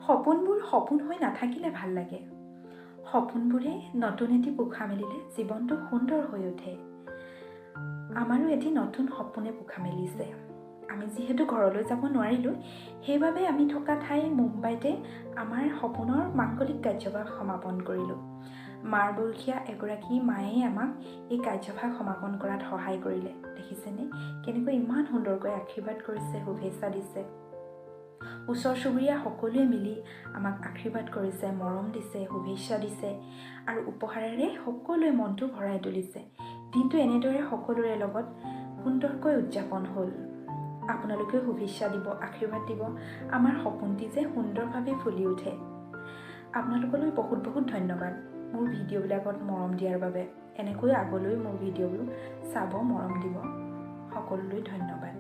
সপোনবোৰ সপোন হৈ নাথাকিলে ভাল লাগে। সপোনবোৰে নতুন এটি পোখা মেলিলে জীৱনটো সুন্দৰ হৈ উঠে। আমাৰো এটি নতুন সপোনে পোখা মেলিছে। আমি যিহেতু ঘৰলৈ যাব নোৱাৰিলোঁ, সেইবাবে আমি থকা ঠাই মুম্বাইতে আমাৰ সপোনৰ মাংগলিক কাৰ্যভাগ সমাপন কৰিলোঁ। মাৰ বয়সীয়া এগৰাকী মায়ে আমাক এই কাৰ্যভাগ সমাপন কৰাত সহায় কৰিলে। দেখিছেনে কেনেকৈ ইমান সুন্দৰকৈ আশীৰ্বাদ কৰিছে, শুভেচ্ছা দিছে। ওচৰ চুবুৰীয়া সকলোৱে মিলি আমাক আশীৰ্বাদ কৰিছে, মৰম দিছে, শুভেচ্ছা দিছে আৰু উপহাৰেৰে সকলোৱে মনটো ভৰাই তুলিছে। দিনটো এনেদৰে সকলোৰে লগত সুন্দৰকৈ উদযাপন হ'ল। আপোনালোকেও শুভেচ্ছা দিব, আশীৰ্বাদ দিব, আমাৰ সপোনটি যে সুন্দৰভাৱে ফুলি উঠে। আপোনালোকলৈ বহুত বহুত ধন্যবাদ মোৰ ভিডিঅ'বিলাকত মৰম দিয়াৰ বাবে। এনেকৈ আগলৈ মোৰ ভিডিঅ'বোৰ চাব, মৰম দিব। সকলোলৈ ধন্যবাদ।